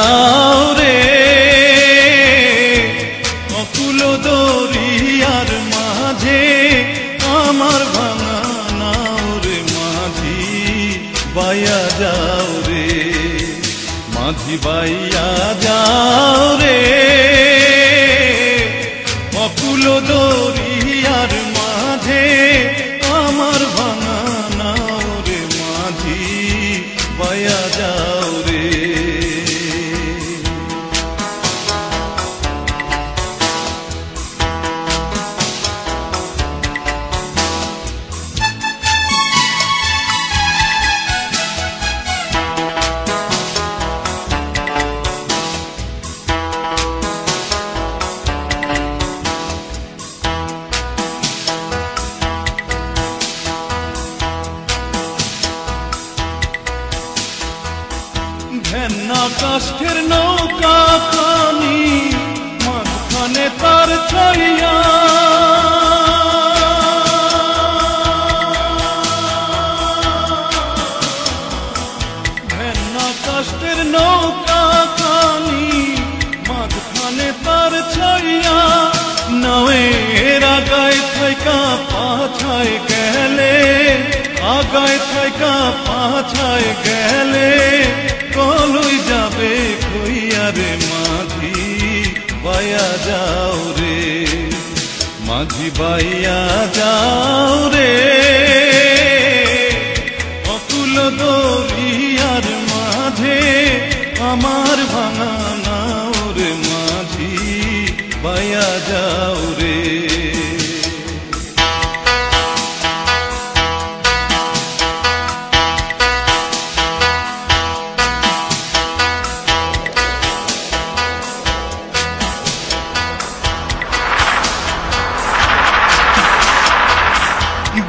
যাও রে অকুল দরিয়ার মাঝে আমার ভাঙা নাও রে মাঝি বাইয়া যাও রে মাঝি বাইয়া যাও রে অকুল দরিয়ার মাঝে আমার ভাঙা নাও রে মাঝি বাইয়া যাও রে ভেন্না কাষ্ঠের নৌকা খানি মাঝখানে তার ছাইয়া ভেন্না কাষ্ঠের নৌকা খানি মাঝখানে তার ছাইয়া নাওয়ের আগায় থাইকা পাছায় গেলে আগায় থাইকা পাছায় গেলে কলই যাবে কইয়া রে মাঝি বাইয়া যাও রে মাঝি বাইয়া যাও রে অকুল দরিয়ার মাঝে আমার ভাঙা নাও রে মাঝি বাইয়া যাও রে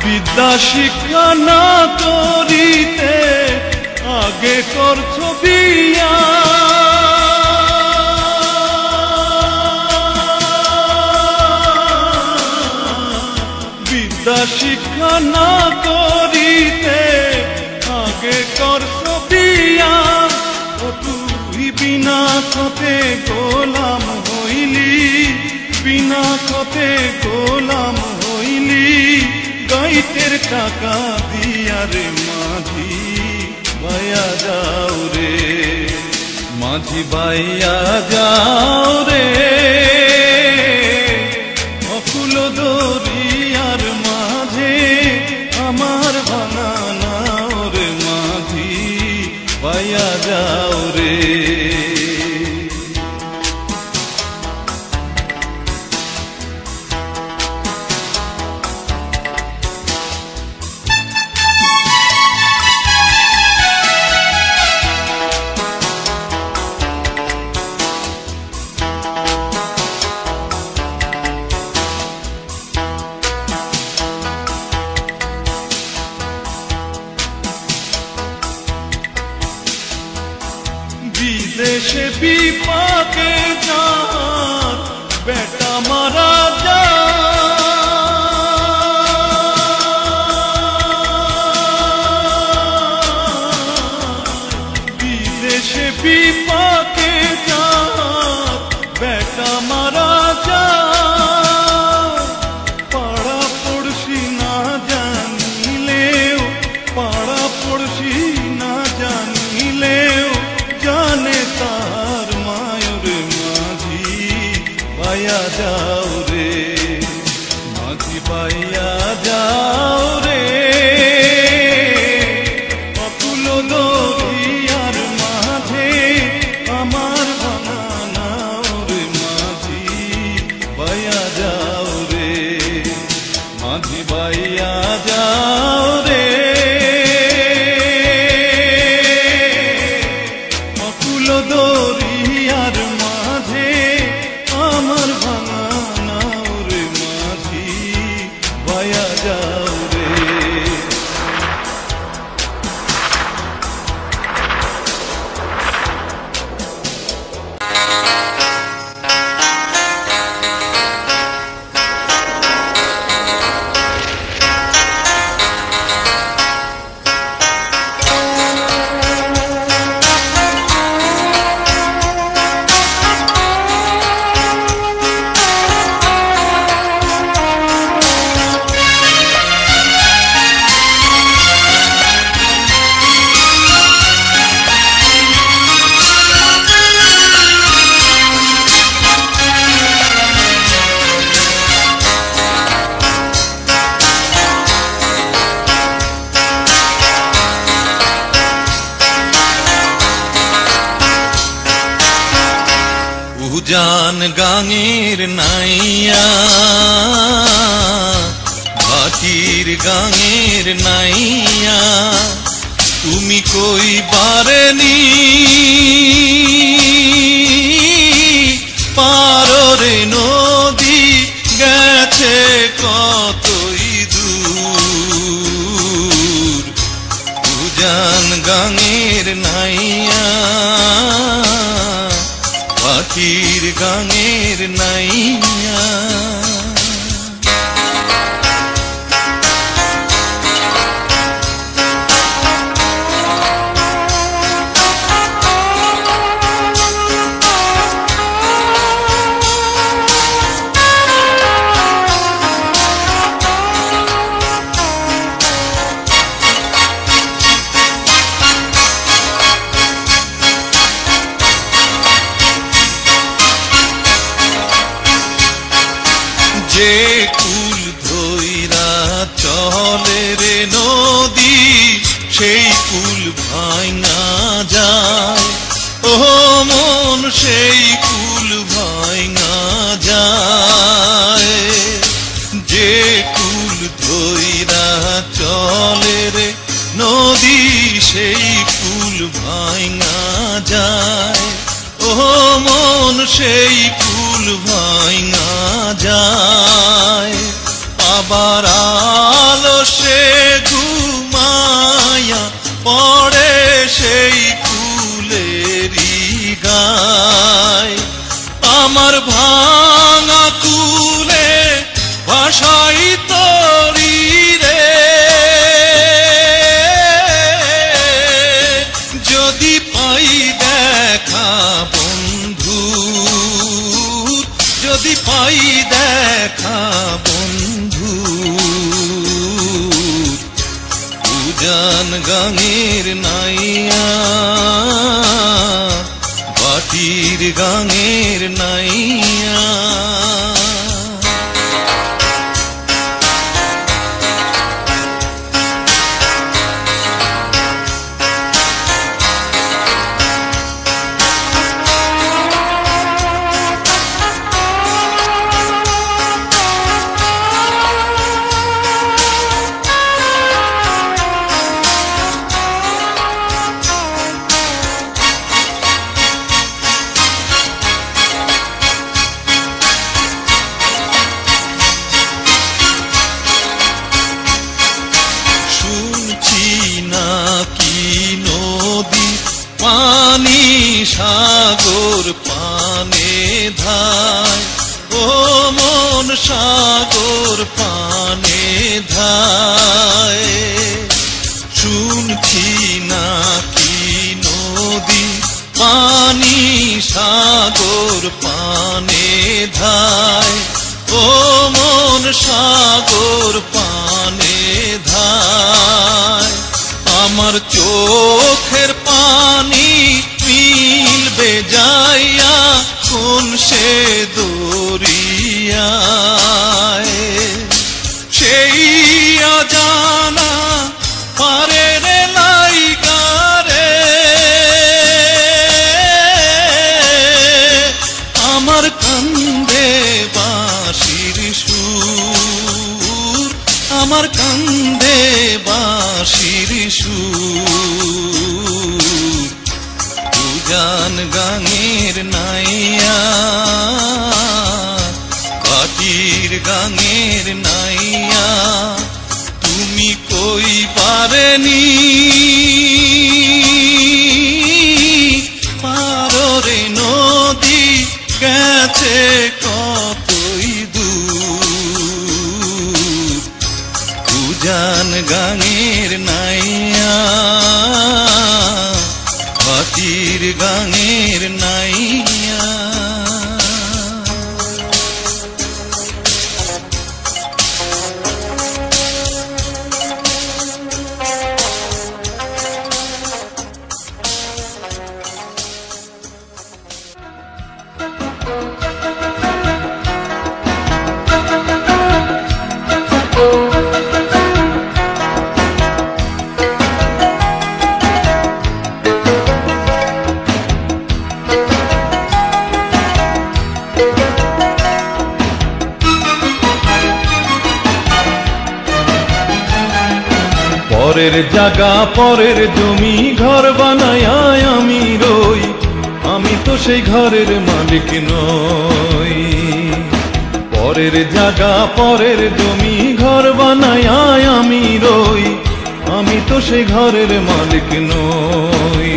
বিদ্যা শিক্ষা না করিতে আগে করছো বিয়া বিদ্যা শিক্ষা না করিতে আগে করছো বিয়া ও তুই বিনা খতে গোলাম হইলি বিনা খতে গোলাম হইলি গাইতের টাকা দিয়া রে মাঝি বাইয়া যাও রে মাঝি বাইয়া যাও রে অকুল দরিয়ার মাঝে আমার ভাঙা নাও রে মাঝি বাইয়া যাও রে বিদেশে বিপাকে যান বেটা মারা বিদেশে বিপাকে যান বেটা মারা পাড়া পড়শি না জানিলেও পাড়া পড়শি না জানিলেও জানে তার মায়ুর মাঝি বাইয়া যাও রে মাঝি বাইয়া যাও রে অকুল দরিয়ার মাঝে আমার ভাঙা নাও রে মাঝি বাইয়া যাও রে মাঝি বাইয়া যাও রে দরিয়ার মাঝে আমার ভাঙা নাও রে মাঝি বাইয়া যাও রে উজান গাঙের নাইয়া ভাটির গাঙের নাইয়া তুমি কই বারেনি পারে নদী গেছে কতই দূর উজান গাঙের নাইয়া ভাটির গাঙের নাইয়া যে কুল ধইরা চলে রে নদী সেই কুল ভাঙা যায় ও মন সেই কুল ভাঙা যায় যে কুল ধইরা চলে রে নদী সেই কুল ভাঙা যায় ও মন সেই কুল ভাঙা যায় আবার আলসে ঘুমায়া পড়ে সেই কুলেরই গায় আমার ভাঙা কুলে ভাষাই তরি রে যদি পাই দেখা বন্ধু যদি পাই দেখা বন্ধু উজান গাঙের নাইয়া ভাটির গাঙের নাইয়া পানি সাগর পানে ধায় ও মন সাগর পানে ধায় শুনছি নাকি নদী পানি সাগর পানে ধায় ও মন সাগর পানে ধায় আমার চোখের পানি মিলবে যাইয়া কোন সে দরিয়ায় সেই অজানা পারে রে লাইগারে আমার কান্দে বাঁশির সুর আমার কান্দে বাঁশির সুর উজান গাঙের নাইয়া ভাটির গাঙের নাইয়া তুমি কই পারেনি পারো রে নদী গেছে কতই দূর উজান গাঙের নাইয়া ভাটির গাঙের নাইয়া পরের জায়গা পরের জমি ঘর বানায় আমি রই, আমি তো সেই ঘরের মালিক নই। পরের জায়গা পরের জমি ঘর বানায় আমি রই, আমি তো সেই ঘরের মালিক নই।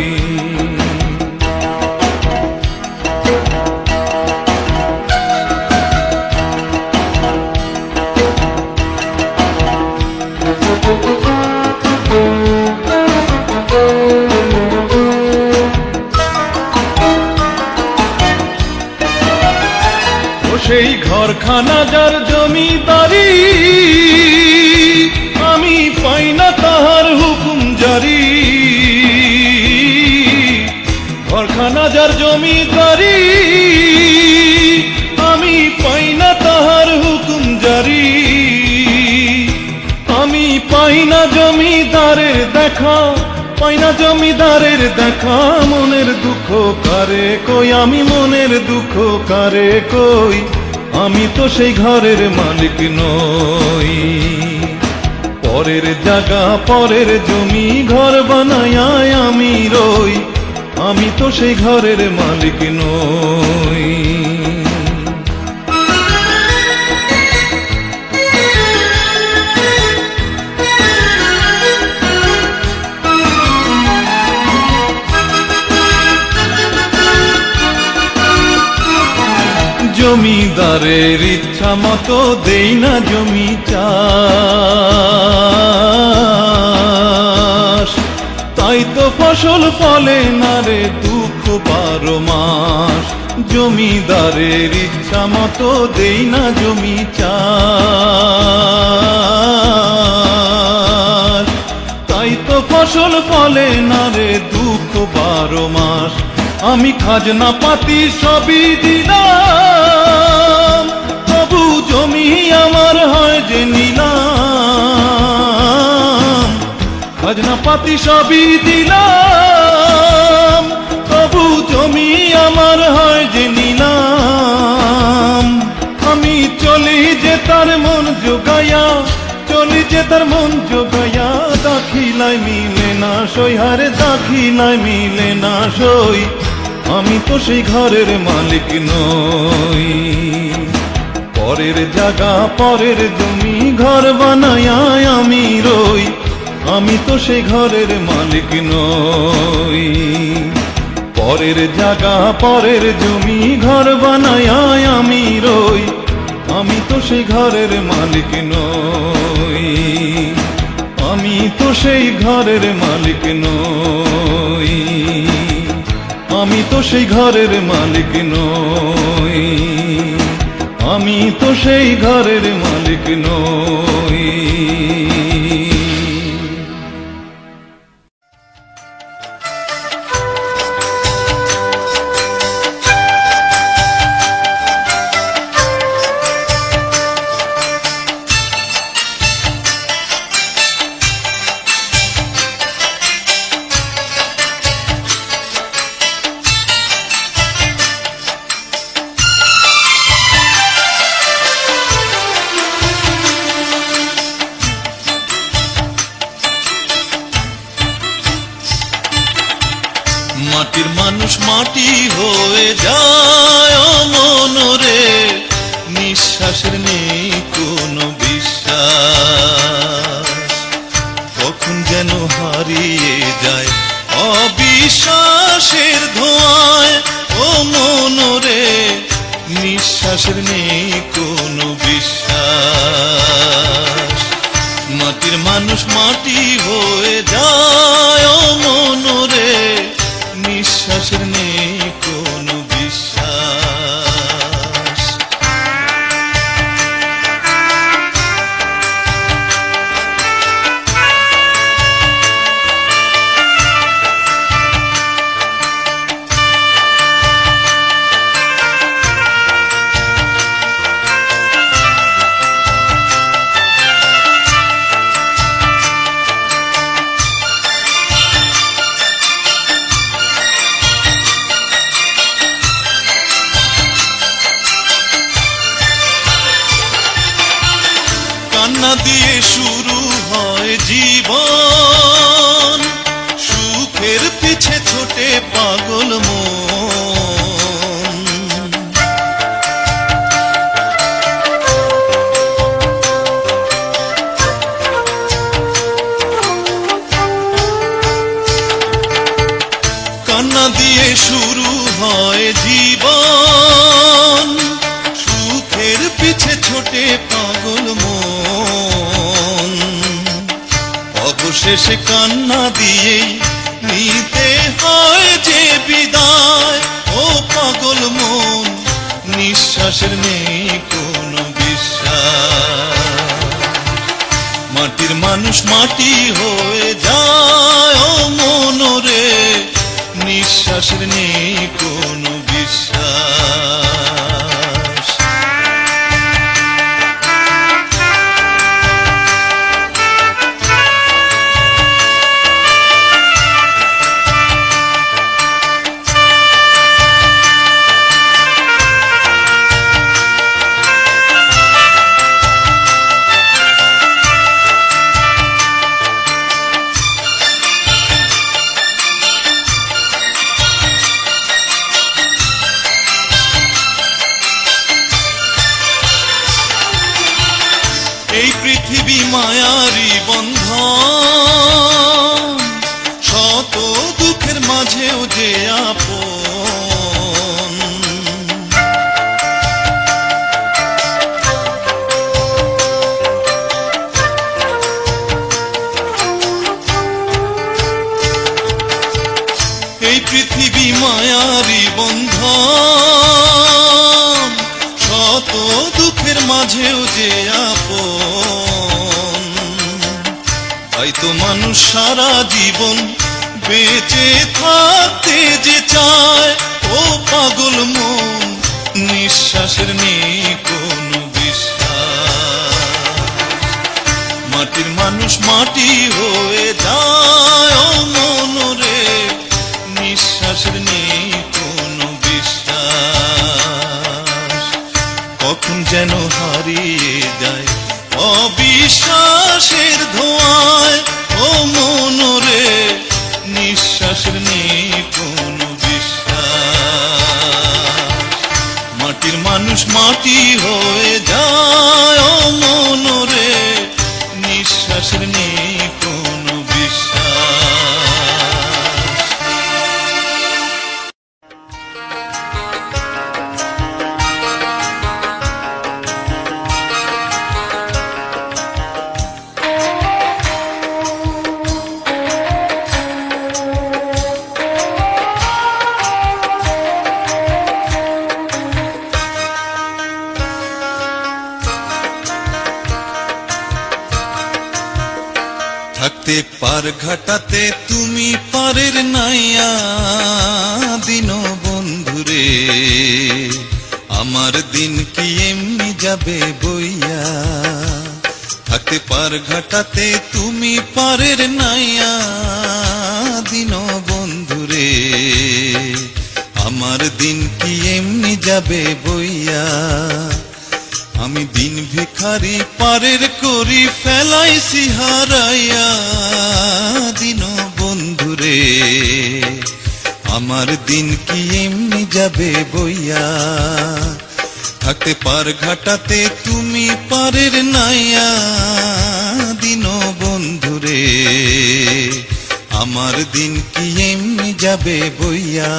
সেই ঘরখানা যার জমিদারি, আমি পাই না তাহার হুকুম জারি। ঘরখানা যার জমিদারি, আমি পাই না তাহার হুকুম জারি। আমি পাই না জমিদারের দেখা, পাই না জমিদারের দেখা। মনের দুঃখ কারে কই, আমি মনের দুঃখ কারে কই, আমি তো সেই ঘরের মালিক নই। পরের জায়গা পরের জমি ঘর বানায় আমি রই, আমি তো সেই ঘরের মালিক নই। জমিদারের ইচ্ছা মতো দেই না জমি চাষ, তাই তো ফসল ফলে না রে দুঃখ 12 মাস। জমিদারের ইচ্ছা মতো দেই না জমি চাষ, তাই তো ফসল ফলে না রে দুঃখ 12 মাস। আমি খাজনা পাতি সবই দিলাম, তবু জমি আমার হয় যে নিলাম। খাজনা পাতি সবই দিলাম, তবু জমি আমার হয় যে নিলাম। আমি চলি যে তার মন জোগাইয়া, চলি যে তার মন জোগাইয়া। দাখিলায় মিলে না সই, হারে দাখিলায় মিলে না সই, আমি তো সেই ঘরের মালিক নই। পরের জায়গা পরের জমি ঘর বানায় আমি রই, আমি তো সেই ঘরের মালিক নই। পরের জায়গা পরের জমি ঘর বানায় আমি রই, আমি তো সেই ঘরের মালিক নই। আমি তো সেই ঘরের মালিক নই, আমি তো সেই ঘরের মালিক নই। আমি তো সেই ঘরের মালিক নই। মাটির মানুষ মাটি হয়ে যায় মনরে, নিঃশ্বাসের নেই কোনো বিশ্বাস। কখন যেন হারিয়ে যায় অবিশ্বাসের ধোঁয়ায় ও মনরে, নিঃশ্বাসের নেই কোনো বিশ্বাস। মাটির মানুষ মাটি হয়ে যায় মনরে, নিঃশ্বাসের নেই কোনো বিশ্বাস। কান্না দিয়ে শুরু হয় জীবন, ছোটে পাগল মন। কান্না দিয়ে শুরু হয় জীবন, সুখের পিছে ছোটে পাগল মন। অবশেষে কান্না দিয়েই নিতে হয় যে বিদায়, ও পাগল মন নিঃশ্বাসের নেই কোনো বিশ্বাস। মাটির মানুষ মাটি হয়ে যায় ও মনরে, নিঃশ্বাসের নেই কোনো বিশ্বাস। এই পৃথিবী মায়ারি বন্ধন, শত দুঃখের মাঝেও যে আপন। এই পৃথিবী মায়ারি বন্ধন, শত দুঃখের মাঝেও যে আপন। তাই তো মানুষ সারা জীবন বেঁচে থাকতে যে চায়, ও পাগল মন নিঃশ্বাসের নেই কোনো বিশ্বাস। মাটির মানুষ মাটি হয়ে যায় ও মনরে, নিঃশ্বাসের নেই কোনো বিশ্বাস। কখন যেন হারিয়ে যায় অবিশ্বাসের ধোঁয়ায়, ও মনরে নিঃশ্বাসের নেই কোনো বিশ্বাস। মাটির মানুষ মাটি হয়ে যায় ও মনরে, নিঃশ্বাসের নেই কোনো বিশ্বাস। থাকতে পার ঘাটাতে তুমি পারের নাইয়া দিন বন্ধুরে, আমার দিন কি এমনি যাবে বইয়া। থাকতে পার ঘাটাতে তুমি পারের নাইয়া দিন বন্ধুরে, আমার দিন কি এমনি যাবে বইয়া। আমি দিন ভিখারি পারের করি ফেলাইছি হারাইয়া দিন বন্ধুরে, আমার দিন কি এমনি যাবে বইয়া। থাকতে পার ঘাটাতে তুমি পারের নাইয়া দিন বন্ধুরে, আমার দিন কি এমনি যাবে বইয়া।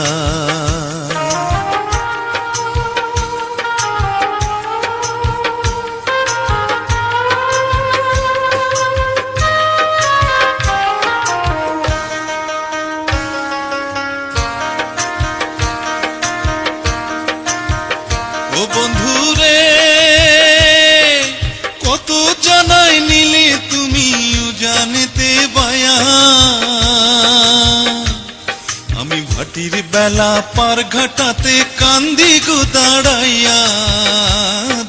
ও বন্ধুরে কত জানাই নিলে তুমিও জানেতে বায়া, আমি ভাটির বেলা পার ঘাটাতে কান্দি গো দাঁড়াইয়া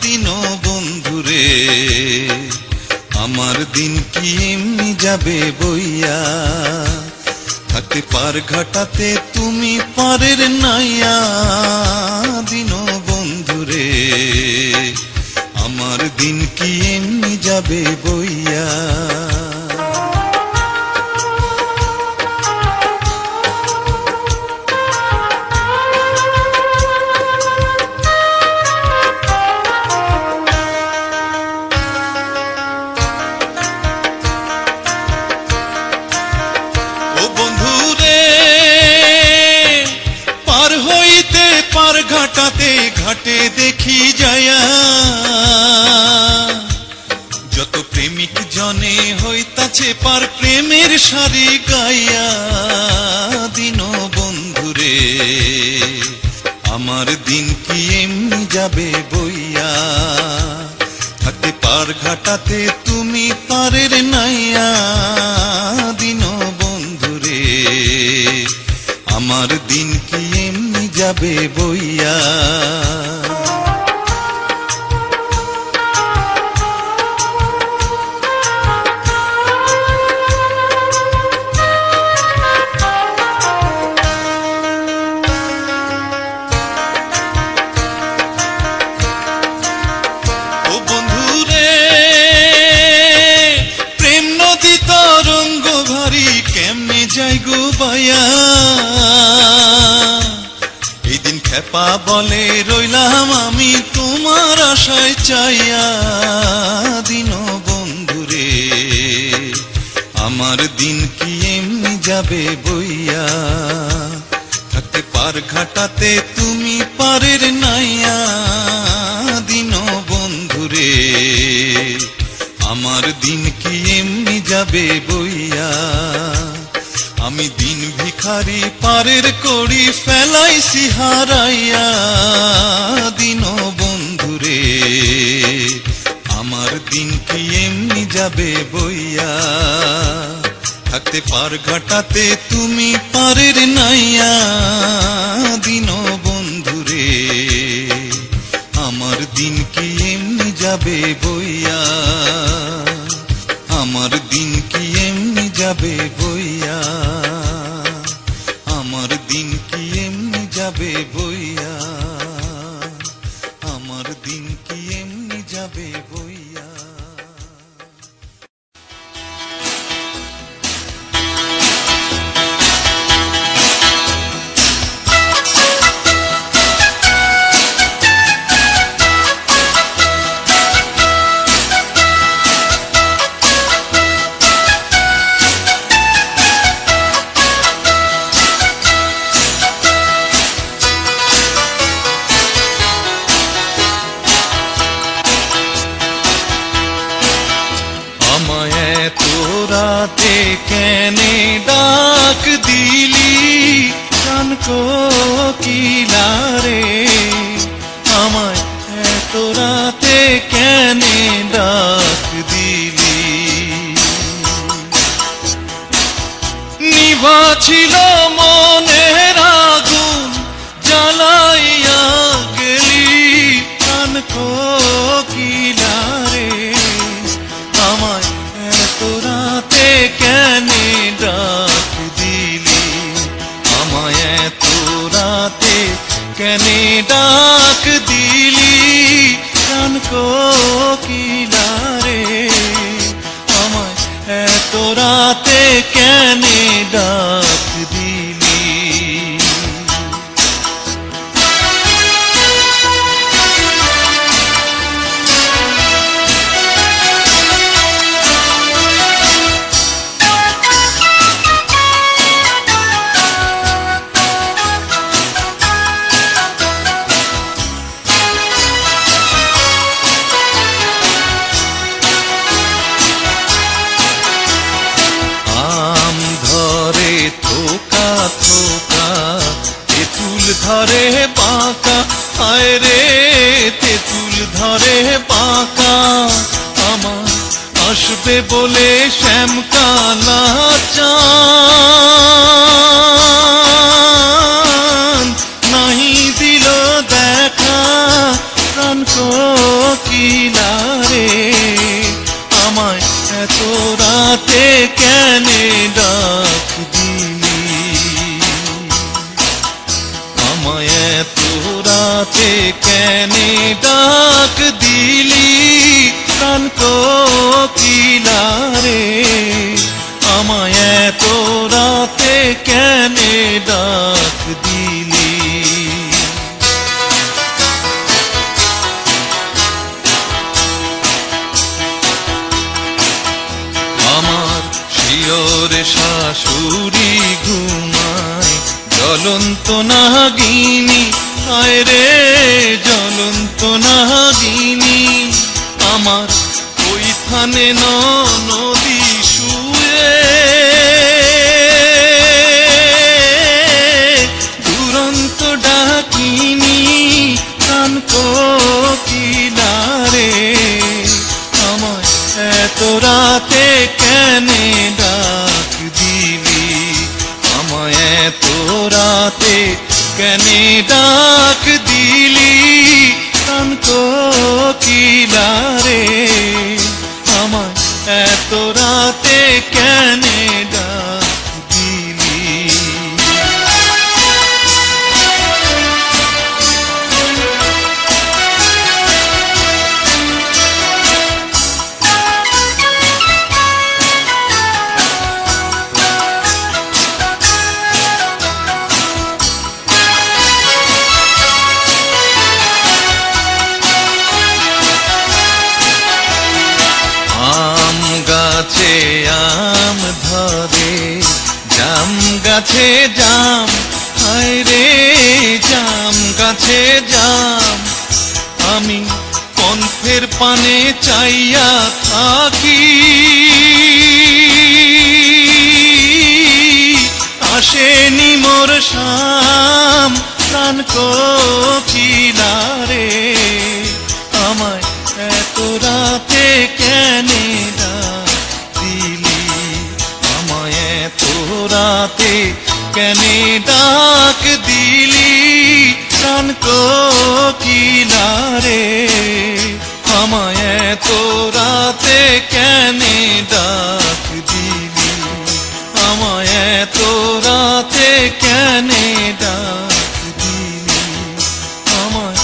দিন বন্ধুরে, আমার দিন কি এমনি যাবে বইয়া। থাকতে পার ঘাটাতে তুমি পারের নাইয়া দিন বন্ধুরে, আমার দিন কি এমনি যাবে বইয়া। ঘাটে দেখি যায়া যত প্রেমিক জনে হইতাছে পার প্রেমের সারি গাইয়া দিন বন্ধুরে আমার দিন কি এমনি যাবে বইয়া থাকতে পার ঘাটাতে তুমি পারের নাইয়া দিন বন্ধুরে আমার দিন কি এমনি যাবে বইয়া এই দিন খেপা বলে রইলাম আমি তোমার আশায় চাইয়া দিন বন্ধুরে আমার দিন কি এমনি যাবে বইয়া থাকতে পার ঘাটাতে তুমি পারের নাইয়া দিন বন্ধুরে আমার দিন কি এমনি যাবে বইয়া আমি দিন ভিখারি পারের করি ফেলাইছি হারাইয়া দিন বন্ধুরে আমার দিন কি এমনি যাবে বইয়া থাকতে পার ঘাটাতে তুমি পারের নাইয়া দিন বন্ধুরে আমার দিন কি এমনি যাবে বইয়া আমার দিন কি এমনি যাবে বইয়া আমার দিন কি এমনি যাবে বইয়া আমার দিন কি এমনি যাবে বইয়া রাতে কেনে ডাক দিলি কান কোকিলারে আমায় এত রাতে কেনে ডাক দিলি নিভা ছিল মনের আগুন জ্বালাইয়া গেলি কান কোকিলারে আমায় রাতে কেনে ডাক দিলি আমায় এত রাতে কেনে ডাক দিলি কান কোকিলারে আমায় এত রাতে কেনে ডাক দিলি ধরে বাঁকা আয় রে তেঁতুল ধরে বাঁকা আমার আসবে বলে শ্যামকালা চাঁদ নাহি দিল দেখা প্রাণ কোকিলারে আমায় এত রাতে কেনে ডাক দিলি আমায় এত রাতে কেনে ডাক দিলি প্রাণ কোকিলারে আমায় এত রাতে কেনে ডাক দিলি আমার শিয়রে শাশুড়ি ঘুমায় জ্বলন্ত নাগিনী আয় রে দুরন্ত নাগিনী আমার ওইখানে নদী শুয়ে, দুরন্ত ডাকিনী কান কোকিলারে আমায় এত রাতে কেনে ডাক দিলি, আমায় এত রাতে কেনে ডাক দিলি কান কোকিলারে আমায় এত রাতে কেনে ডাক দিলি। গাছে আম ধরে জাম গাছে জাম, হায় রে জাম গাছে জাম, আমি পন্থের পানে চাইয়া থাকি, আসেনি মোর শাম প্রাণ কোকিলারে আমায় এত রাতে কেনে ডাক দিলি, আমায় এত রাতে কেনে ডাক দিলি প্রাণ কোকিলারে আমায় এত রাতে কেনে ডাক দিলি, আমায় এত রাতে কেনে ডাক দিলি, আমায়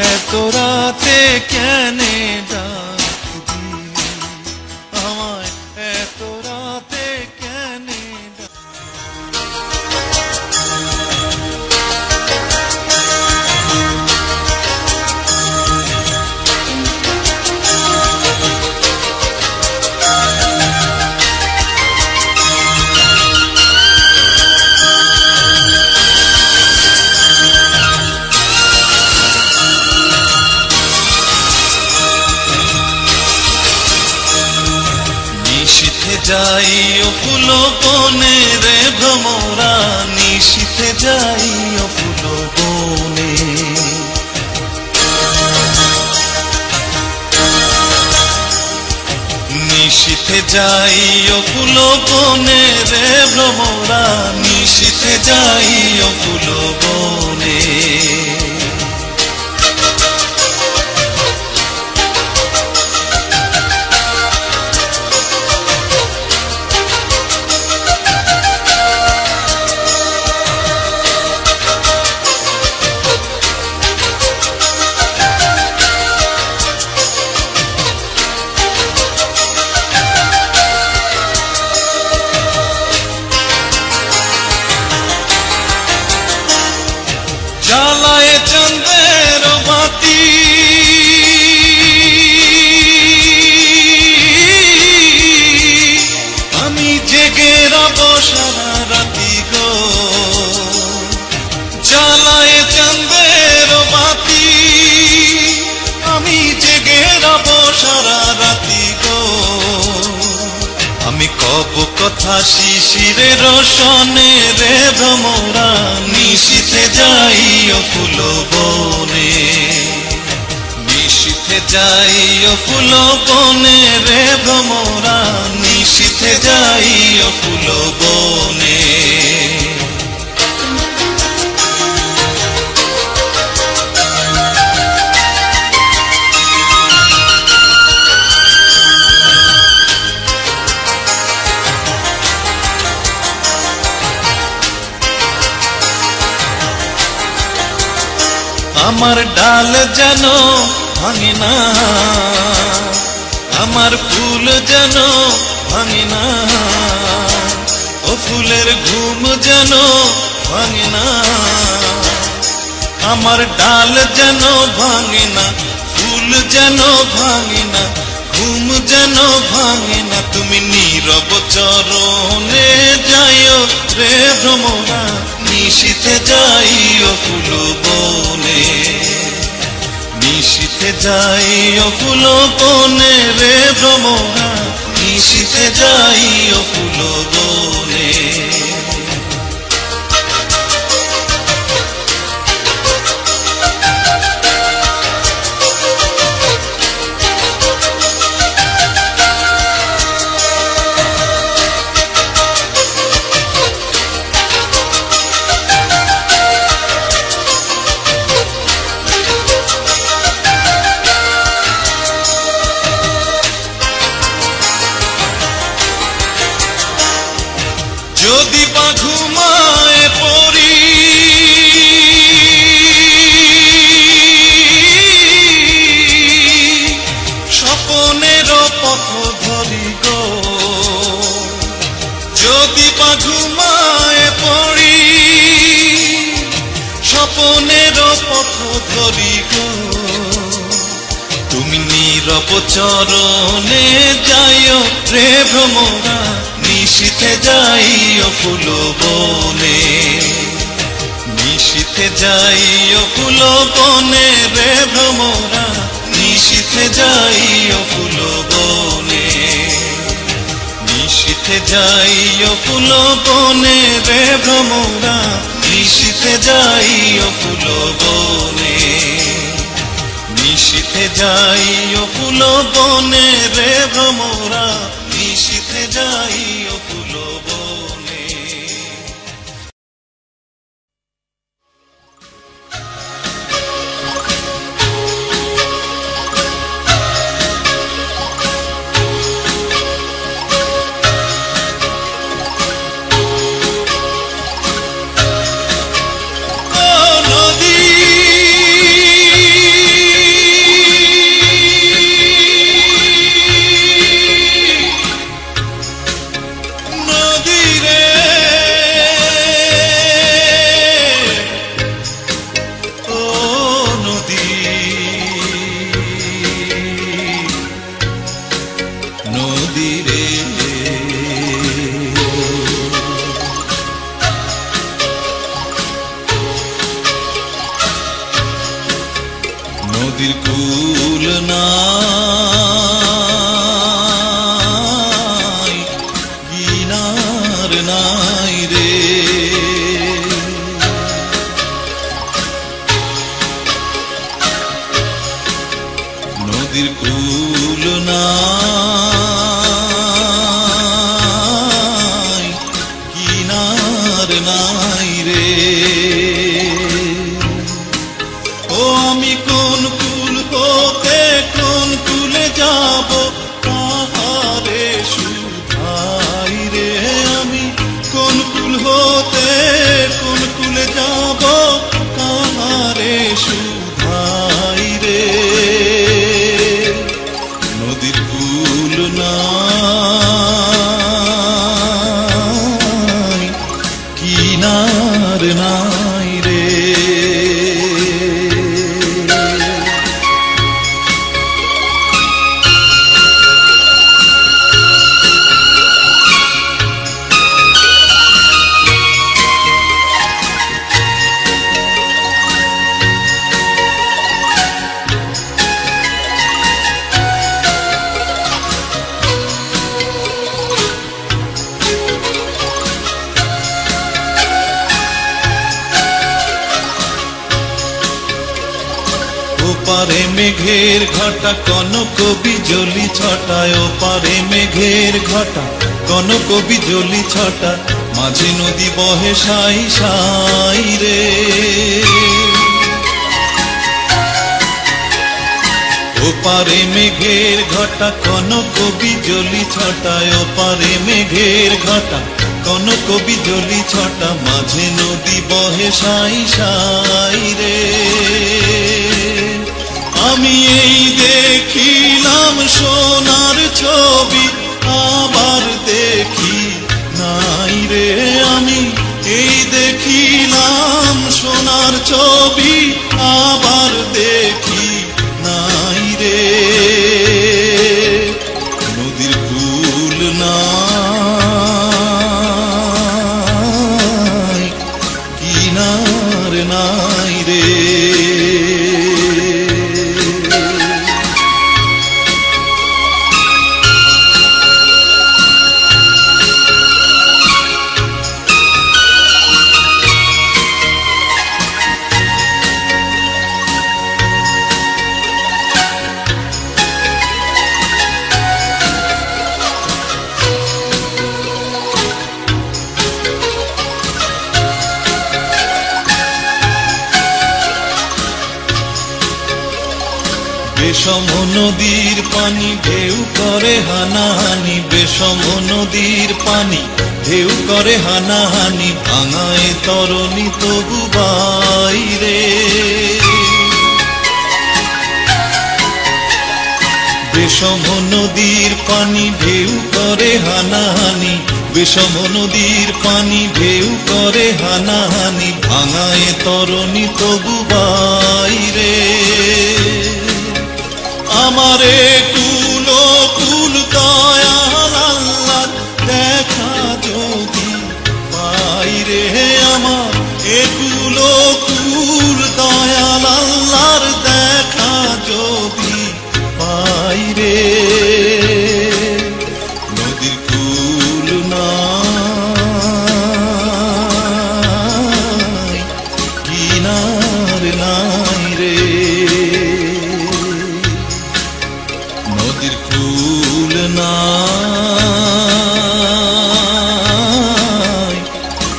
এত রাতে কেনে ডাক দিলি, আমায় এত রাতে কেনে ডাক। যাই ও ফুল বনে রে ভ্রমরা, নিশীথে যাই ও ফুল বনে, নিশীথে যাই ও ফুল বনে রে ভ্রমরা, নিশীথে যাই ও ফুল বনে। জ্বালায় চন্দ্রের বাতি আমি জেগে রব সারা রাতি গো, জ্বালায় চন্দ্রের বাতি আমি জেগে রব সারা রাতি গো, আমি কব কথা শিশিরে রোশনে রে ভ্রমরা, নিশীথে যাই ও ফুল বনে, নিশীথে যাই ও ফুল বনে রে ভ্রমরা, নিশীথে যাই ও ফুল বনে। আমার ডাল যেন ভাঙে না, আমার ফুল যেন ভাঙে না, ও ফুলের ঘুম যেন ভাঙে না, আমার ডাল যেন ভাঙে না, ফুল যেন ভাঙে না, ঘুম যেন ভাঙে না, তুমি নীরব চরণে যাইও রে ভ্রমরা, নিশীথে যাইও ফুল বনে, যাই ও ফুল বনে রে ভ্রমরা, নিশীথে যাই ও ফুল বনে। যদি বা ঘুমায় পড়ি স্বপনের পথ ধরি গো, যদি বা ঘুমায় পড়ি স্বপনের পথ ধরি গো, তুমি নীরব চরণে যাইও রে ভ্রমরা, নিশীথে যাই ও ফুল বনে। নিশীথে যাই ও ফুল বনে রে ভ্রমরা, নিশীথে যাই ও ফুল বনে। নিশীথে যাই ও ফুল বনে রে ভ্রমরা, নিশীথে যাই ও ফুল বনে। নিশীথে যাই ও ফুল বনে রে ভ্রমরা, নিশীথে যাই ও ফুল বনে। নদীর কূল নাই, কিনার নাই রে, নদীর কূল নাই, কিনার নাই রে। ও আমি কোন কুল হতে কোন কুলে যাব, কাহারে শুধাই রে, আমি কোন কুল হতে কোন কুলে যাব, কাহারে শুধাই রে। নদীর কূল নাই, কিনার নাই রে। ওপারে মেঘের ঘটা কনক বিজলি ছটায়, ওপারে মেঘের ঘটা কনক বিজলি ছটা, মাঝে নদী বহে সাই সাই রে। ওপারে মেঘের ঘটা কনক বিজলি ছটায়, ওপারে মেঘের ঘটা কনক বিজলি ছটা, মাঝে নদী বহে সাই সাই রে। আমি এই দেখিলাম সোনার ছবি, আবার দেখি নাই রে, আমি এই দেখিলাম সোনার ছবি, আবার দেখি নাই রে। নদীর কূল নাই, কিনার নাই রে। বিষম নদীর পানি ঢেউ করে হানাহানি, বিষম নদীর পানি ঢেউ করে হানাহানি, ভাঙায় তরণী তবু বাইরে। বিষম নদীর পানি ঢেউ করে হানাহানি, বিষম নদীর পানি ঢেউ করে হানাহানি, ভাঙায় তরণী তবু বাইরে। আমারে কুল কুল দয়াল আল্লাহ দেখা যদি বাইরে, আমার কুল কুল দয়াল আল্লাহর দেখা যদি বাইরে। নদীর কুল নাই কিনার নাই রে, নদীর কুল নাই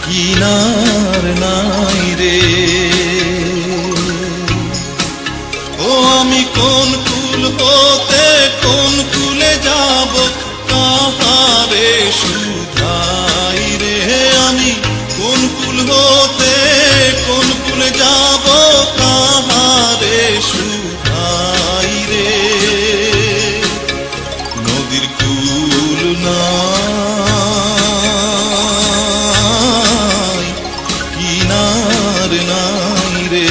কিনার নাই রে। ও আমি কোন কুল হতে কোন কুলে যাব, কাহারে শুধাই রে। আমি কোন কুল হতে কোন কুলে যাব, কাহারে শুধাই রে। নদীর কুল নাই কিনার নাই রে।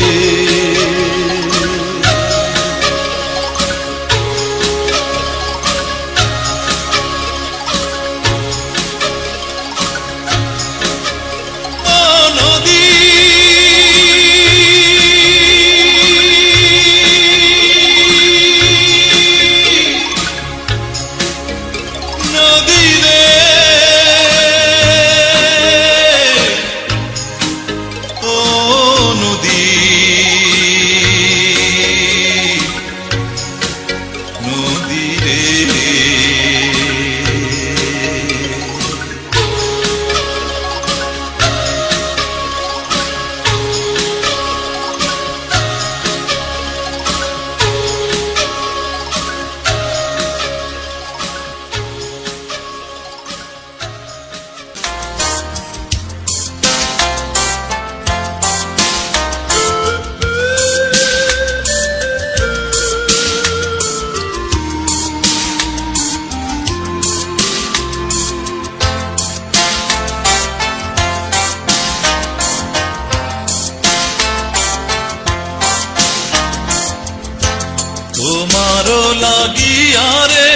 তোমারও লাগিয়া রে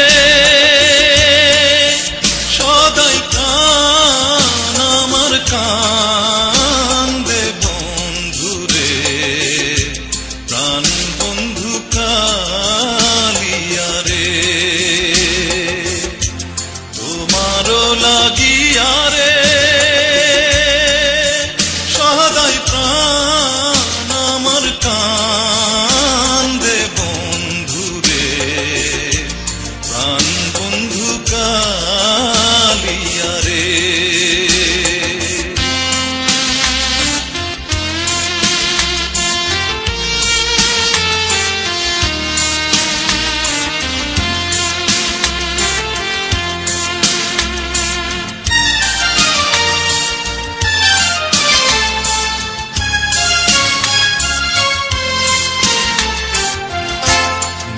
সদাই কান আমার কান্দে বন্ধু রে, প্রাণ বন্ধু কালিয়া রে। তোমারও লাগিয়া রে সদাই প্রাণ আমার কান্দে বন্ধু রে, প্রাণ বন্ধু কালিয়া রে।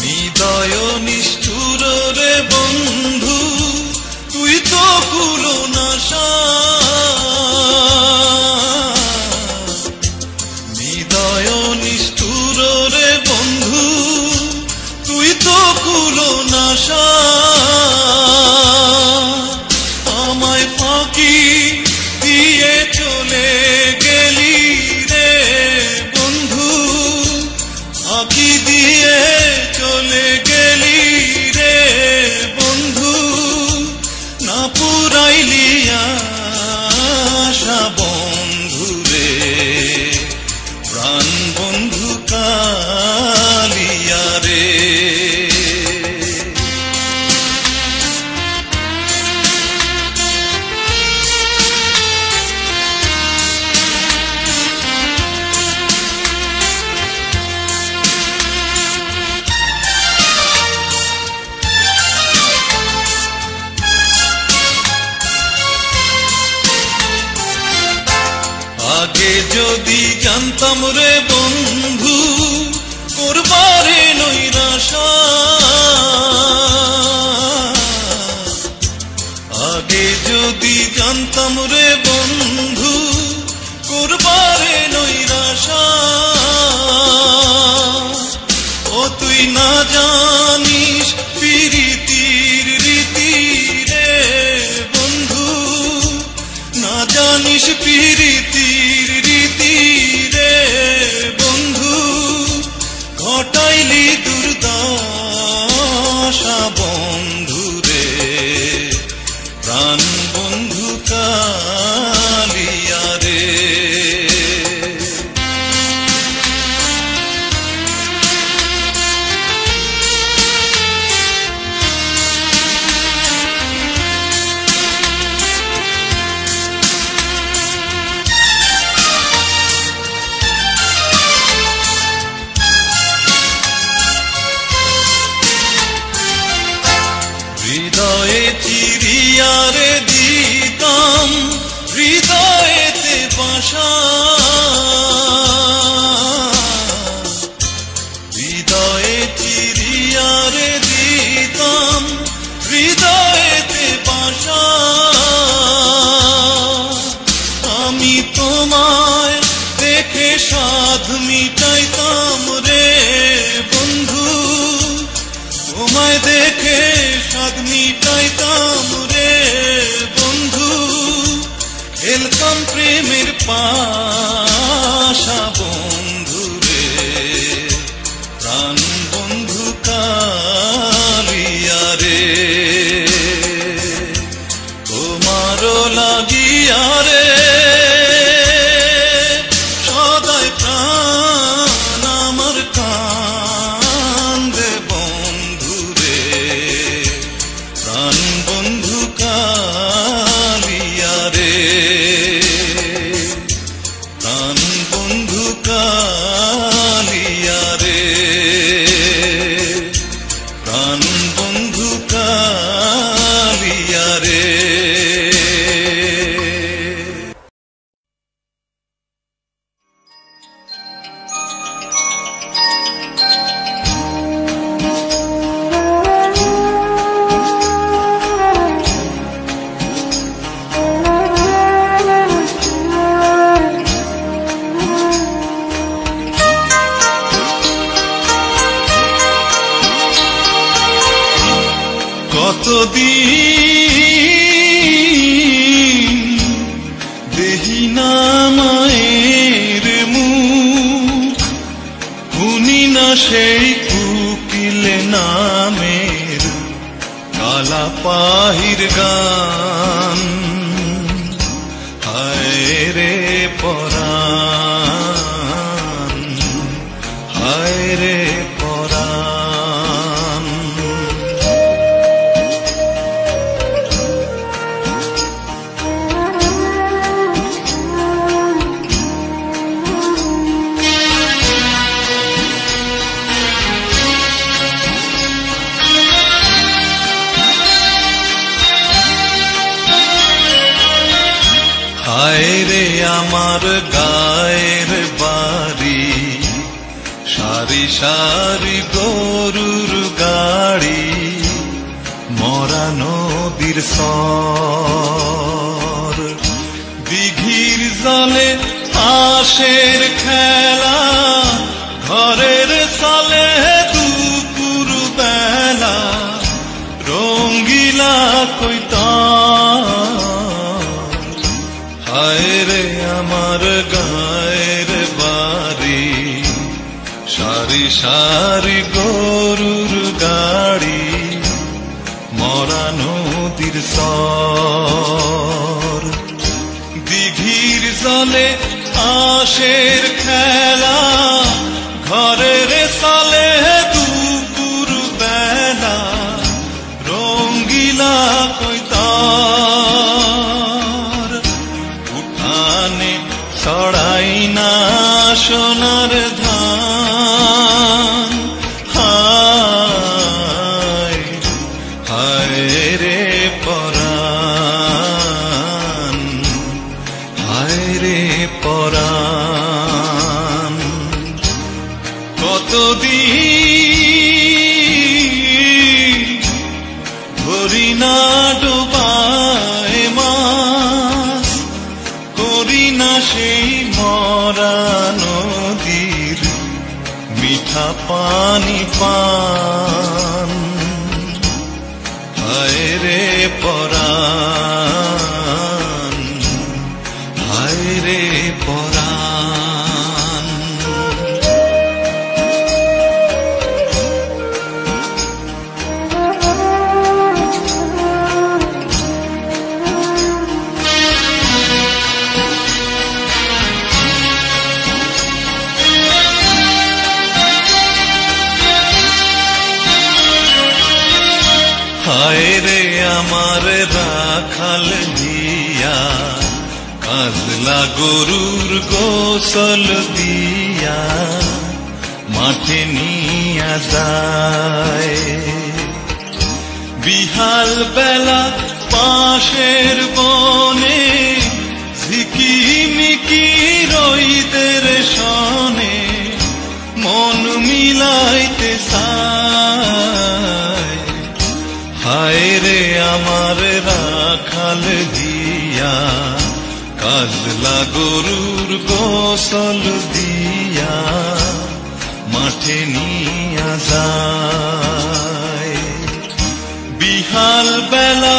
নিদয় নিষ্ঠুর রে বন্ধু তুই তো কুলনাশা, নিদয় নিষ্ঠুর রে বন্ধু তুই তো কুলনাশা। আমায় ফাঁকি দিয়ে চলে গেলি রে বন্ধু, ফাঁকি দিয়ে চলে গেলি রে বন্ধু, না পুরাইলি আশা বন্ধু রে, প্রাণ বন্ধু কালিয়া রে। জানতাম রে বন্ধু করবারে নৈরাশা, ও তুই না জানিস প্রীতির রীতি রে বন্ধু, না জানিস প্রীতির রীতি রে বন্ধু, ঘটাইলি দুর্দশা বন্ধু রে, প্রাণ বন্ধু কালিয়া রে। হৃদয়ে চিরিয়ারে দিতাম হৃদয়েতে বাসা, হৃদয়ে চিরিয়ারে দিতাম হৃদয়েতে বাসা, আমি তোমায় দেখে সাধ মিটাইতাম রে বন্ধু, তোমায় দেখে সাধ মিটাইতাম রে বন্ধু, খেলতাম প্রেমের পাশা বন্ধু রে, প্রাণ বন্ধু কালিয়া রে, তোমারও লাগিয়া রে সদাই প্রাণ আমার কান্দে বন্ধু রে, প্রাণ বন্ধু কালিয়া রে, প্রাণ বন্ধু কালিয়া রে, প্রাণ বন্ধু কালিয়া রে। কতদিন দেহি না মায়ের মুখ, শুনি না সেই কুকিল নামের কালা পাহির গান, হায় রে পরাণ, হায় রে পরাণ। হায় রে আমার গায়ের বাড়ি, সারি সারি গরুর গাড়ি, মরা নদীর সর, দিঘির জলে হাঁসের খেলা, ঘরের সালে দুপুর বেলা, রঙ্গিলা কইতা। হায় রে আমার গায়ের বাড়ি, সারি সারি গরুর গাড়ি, মরা নদীর সর, দিঘির জলে হাঁসের খেলা, ঘরের সালে দুপুর বেলা, রঙ্গিলা কইতার, উঠানে ছড়াই না সোনার ধান, হায় হায় রে পরাণ, হায় রে পরাণ। কতদিন ধরি না ডোবায় মা, মিঠা পানি পান। হায় রে পরাণ, হায় রে পরাণ। হায় রে আমার রাখাল দিয়া, কাজলা গরুর গোসল দিয়া মাঠে নিয়া যায়। বিহাল বেলা পাশের বনে ঝিকিমিকি রইদের সনে মন মিলাইতে চায়। হায় রে আমার রাখাল দিয়া, কাজলা গরুর গোসল দিয়া মাঠে নিয়া যায়। বিহাল বেলা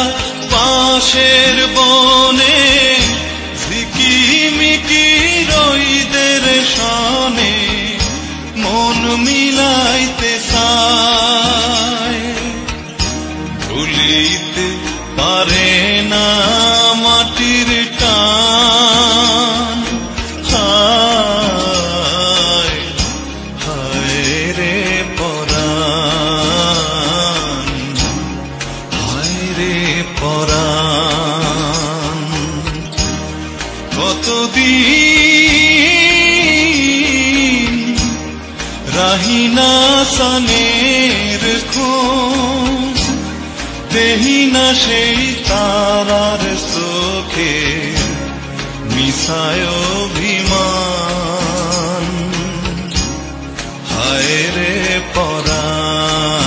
পাশের বনে ঝিকিমিকি রইদের সনে মন মিলাইতে চায়। ভুলিতে পারে না মাটির টান। হায় হায় রে পরাণ, হায় রে পরাণ। কতদিন রাহিনা সানের খোঁজ, দেহি না সেই তারার চোখে মিশায় অভিমান। হায় রে পরাণ,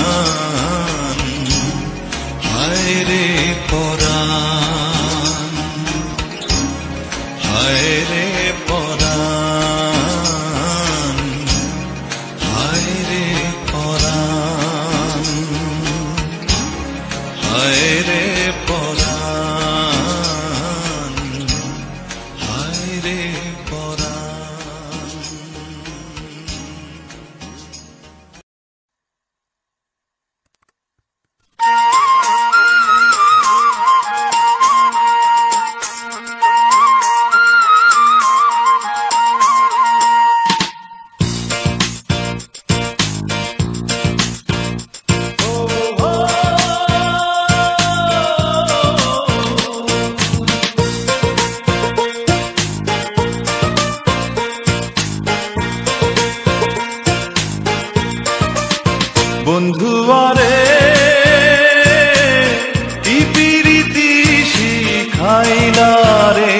হায় রে পরাণ, হায় রে পরাণ, হায় রে পরাণ, হায় রে পরাণ, হায় রে পরাণ। বন্ধুয়ারে কি প্রীতি শিখাইলা রে,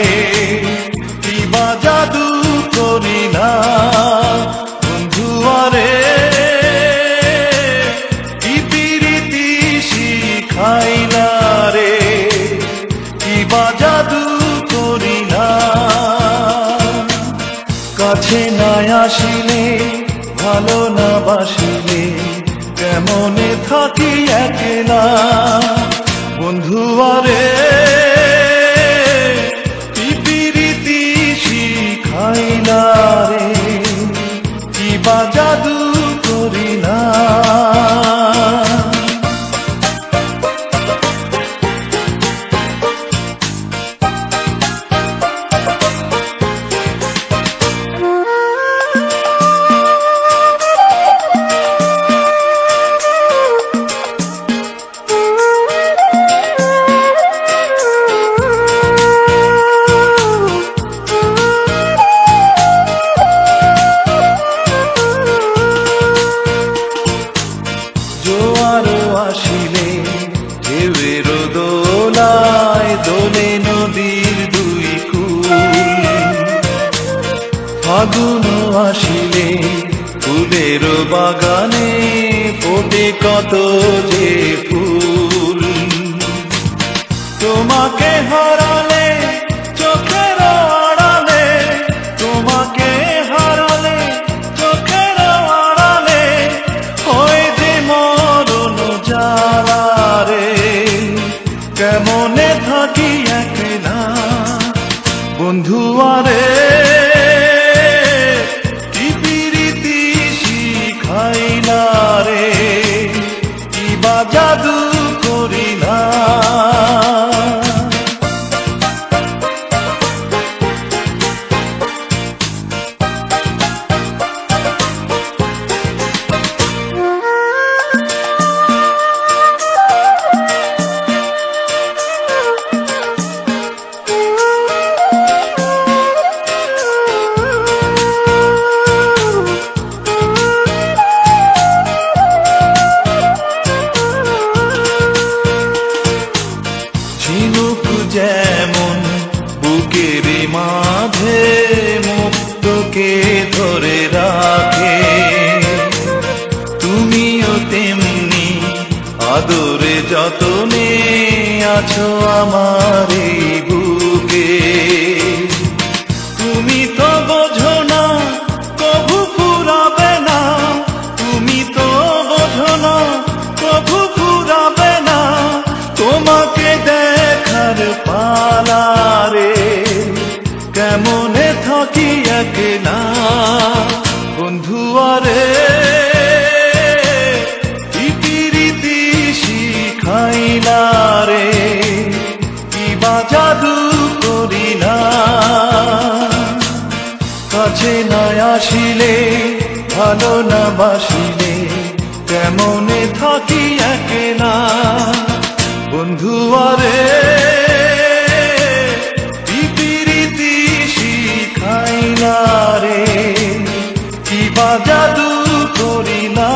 কি বা জাদু করিলা। বন্ধুয়ারে কি প্রীতি শিখাইলা রে, কি বা জাদু করিলা। কাছে না আসিলে ভালো না বাসিলে কেমনে থাকি একলা। বন্ধুয়ারে কি প্রীতি শিখাইলা রে, কি বা জাদু করিলা। ফাগুন আসিলে ফুলের বাগানে ফোটে কত যে ফুল। তোমাকে হারালে চোখের আড়ালে, তোমাকে হারালে চোখের আড়ালে জাদু করি না। যেমন বুকের মাঝে মুক্তকে ধরে রাখে, তুমিও তেমনি আদরে যতনে আছো আমার এই বুকে। তুমি তো বোঝো না কভু ফুরাবে না, তুমি তো বোঝো না কভু ফুরাবে না, তোমাকে দেখার পালারে কেমনে থাকি একলা বন্ধু আরে। ইতিরীতি শিখাইলা রে কিবা জাদু করিলা, কাছে না আসিলে ভালো না বাসিলে কেমনে থাকি একলা বন্ধু আরে। ইতিরীতি শিখাইলা রে কিবা জাদু করিলা।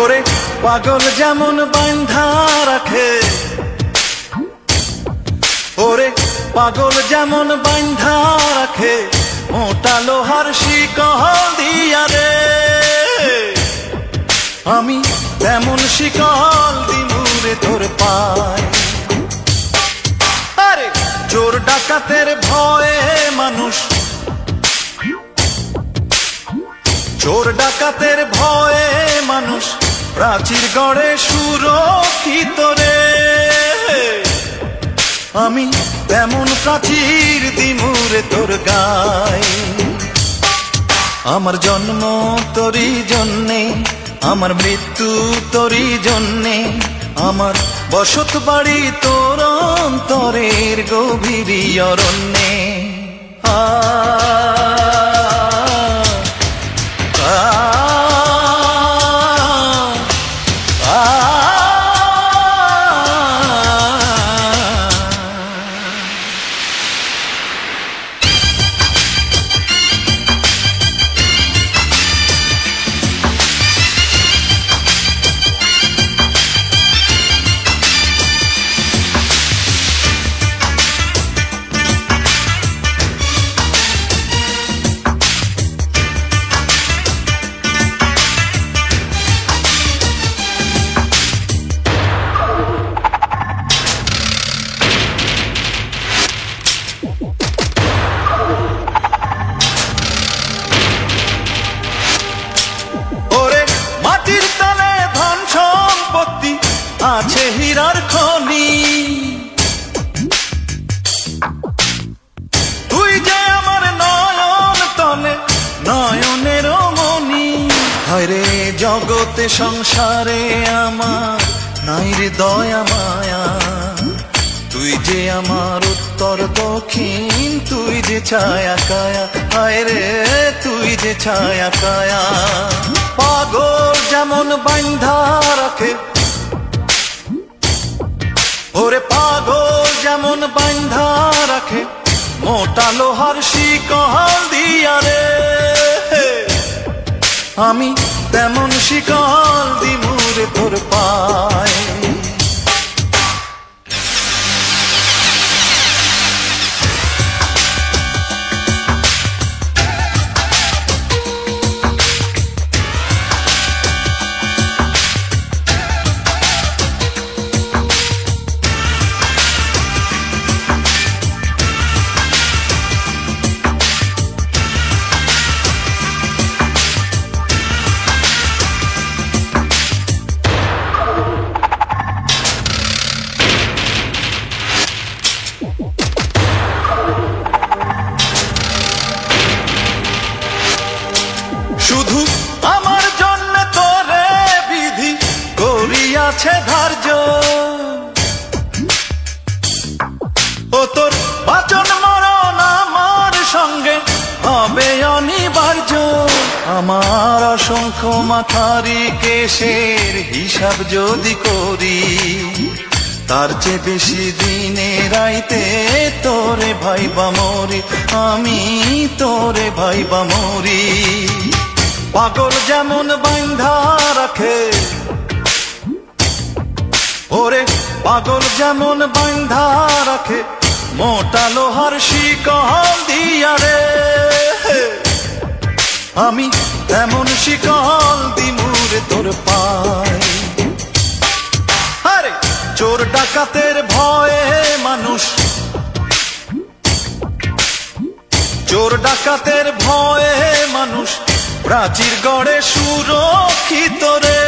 ওরে পাগল যেমন বাঁধা রাখে, ওরে পাগল যেমন বাঁধা রাখে মোটা লোহার শিকল দিয়া রে, আমি তেমন শিকল দিমুরে তোর পায়। আরে চোর ডাকাতের ভয়ে মানুষ, চোর ডাকাতের ভয়ে মানুষ প্রাচীর গড়ে সুরক্ষিত রে, আমি তেমন প্রাচীর দিমুরে তোর গায়ে। আমার জন্ম তোরই জন্যে, আমার মৃত্যু তোরই জন্যে, আমার বসত বাড়ি তোর অন্তরের গভীর অরণ্যে। আছে হীরার খনি, তুই যে আমার নয়ন তলে নয়নের মনি। হরে জগতে সংসারে আমার নাই রে দয়া মায়া, তুই যে আমার উত্তর দক্ষিণ, তুই যে ছায়া কায়া, হায় রে তুই যে ছায়া কায়া। পাগল যেমন বান্ধা রাখে, ওরে পাগল যেমন বান্ধা রাখে মোটা লোহার শিকল দিয়া রে, আমি তেমন শিকল দিমুরে তোর পায়। শুধু আমার জন্য তোরে বিধি করিয়াছে ধার্য, ও তোর বাচন মরণ আমার সঙ্গে হবে অনিবার্য। আমার অসংখ্য মাথারি কেশের হিসাব যদি করি, তার চেয়ে বেশি দিনে রাইতে তোরে ভাইবা মরি, আমি তোরে ভাইবা মরি। পাগল যেমন বান্ধা রাখে, ওরে পাগল যেমন বান্ধা রাখে মোটা লোহার শিকল দিয়া রে, আমি এমন শিকল দিমুরে তোর পায়। আরে চোর ডাকাতের ভয়ে মানুষ, চোর ডাকাতের ভয়ে মানুষ প্রাচীর গড়ে সুরক্ষিত রে,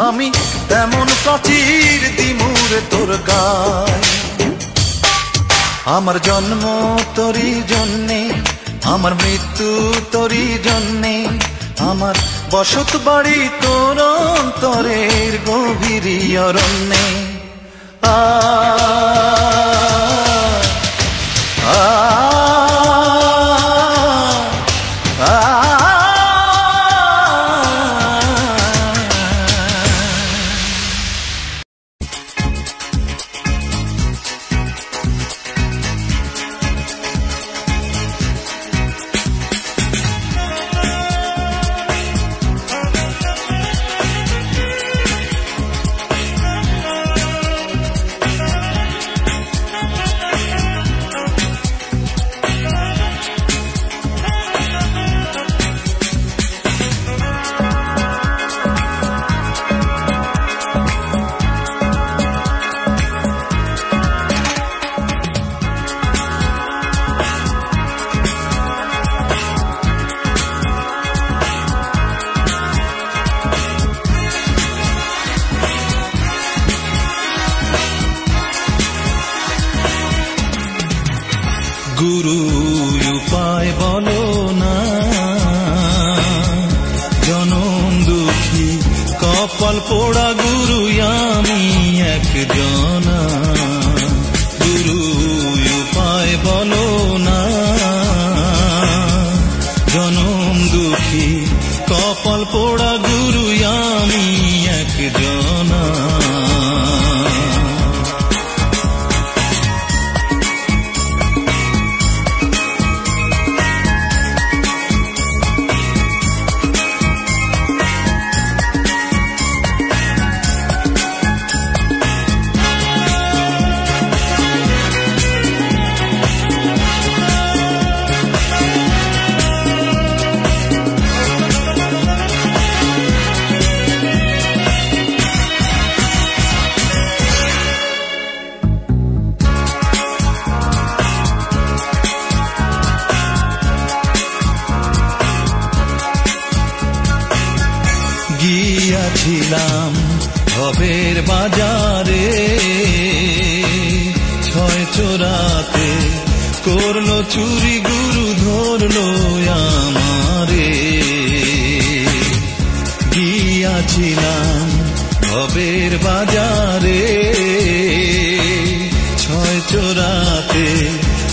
আমি তেমন প্রাচীর দিমুরে তোর গায়। আমার জন্ম তোরই জন্যে, আমার মৃত্যু তোরই জন্যে, আমার বসত বাড়ি তোর অন্তরের গভীর অরণ্যে। আ গুরু উপায় বলো না, জনম দুঃখী কপাল পোড়া গুরু আমি একজনা। গুরু উপায় বলো না, জনম দুঃখী কপাল পোড়া গুরু আমি একজনা। গিয়াছিলাম ভবের বাজারে, ছয় চোরাতে করলো চুরি গুরু ধরলো আমারে। গিয়াছিলাম ভবের বাজারে, ছয় চোরাতে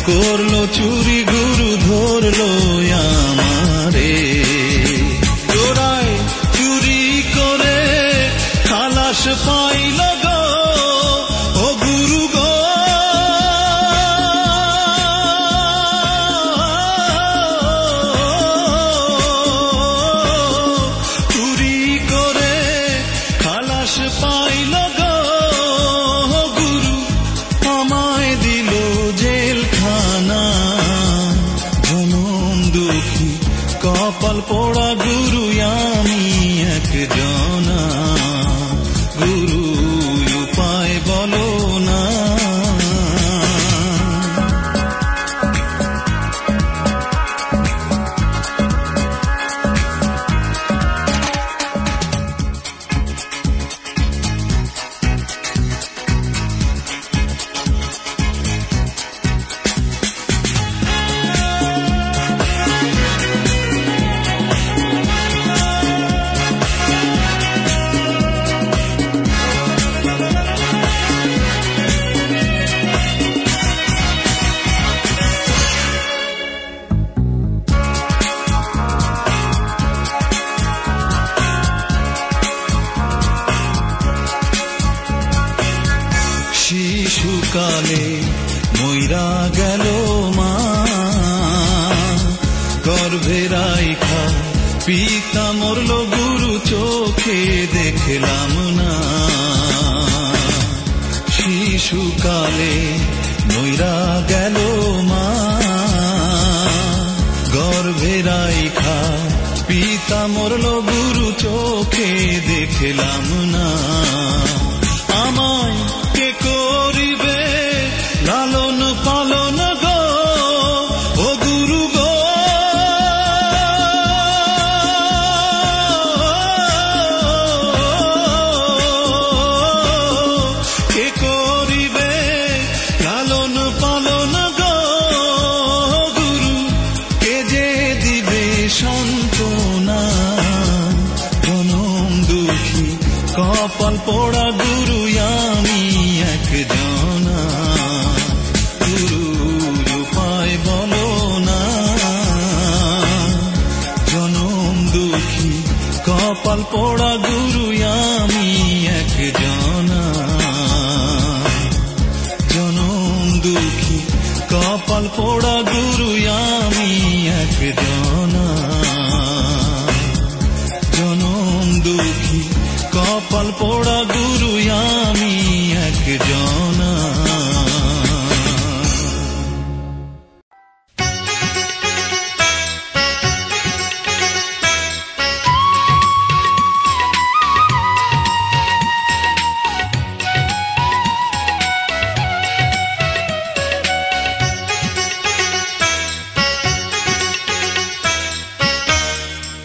করলো চুরি গুরু ধরলো আমারে চোরাই চুরি করে খালাস পাইল গো ও গুরু গো চুরি করে খালাস পাইল গো গুরু আমায় দিল জেলখানা জনম দুঃখী কপাল পোড়া গুরু আমি একজনা গুরু উপায় বলো না শিশুকালে মইরা গেল মা গর্ভে রাইখা পিতা মরল গুরু চোখে দেখলাম না শিশুকালে মইরা গেল মা গর্ভে রাইখা পিতা মরল গুরু চোখে দেখলাম না আমায় কে করিবে লালন পালন গো ও গুরু গো কে করিবে লালন পালন গো গুরু কে যে দিবে সান্ত্বনা জনম দুঃখী কপাল পোড়া গুরু আমি একজনা গুরু উপায় বলো না জনম দুঃখী কপাল পোড়া গুরু আমি একজনা জনম দুঃখী কপাল পোড়া গুরু আমি একজনা জনম দুঃখী কপাল পোড়া গুরু আমি একজনা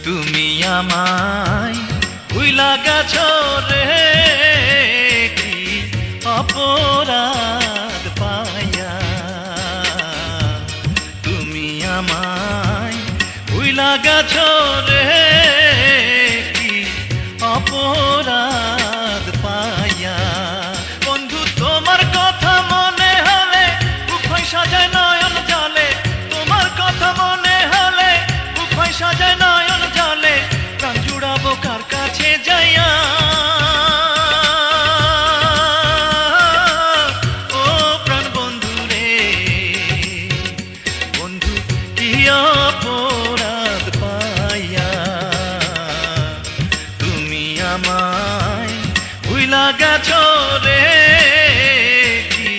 তুমি আমায় ভুইলা গেছো রে কি অপরাধ পাইয়া তুমি আমায় ভুইলা গেছো রে কি অপরাধ পাইয়া বন্ধু তোমার কথা মনে হলে বুক হয় সাজায় নয়ন জলে তোমার কথা মনে হলে বুক হয় সাজায় নয়ন জলে প্রাণ জুড়াবো কার কাছে যাইয়া ও প্রাণ বন্ধু রে বন্ধু কি অপরাধ পাইয়া তুমি আমায় ভুইলা গেছো রে কি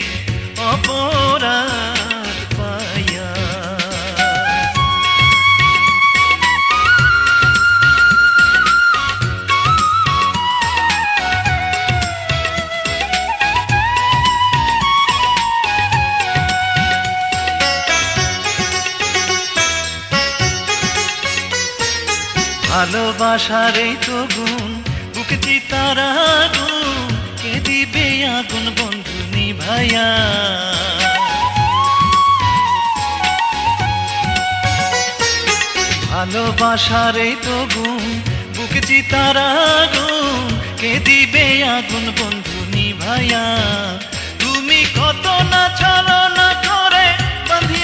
অপরাধ পাইয়া ভালোবাসার এই তো গুণ বুকে চিতার আগুন কে দিবে আগুন বন্ধু নিভাইয়া ভালোবাসার এই তো গুণ বুকে চিতার আগুন কে দিবে আগুন বন্ধু নিভাইয়া তুমি কত না ছলনা করে বাঁধি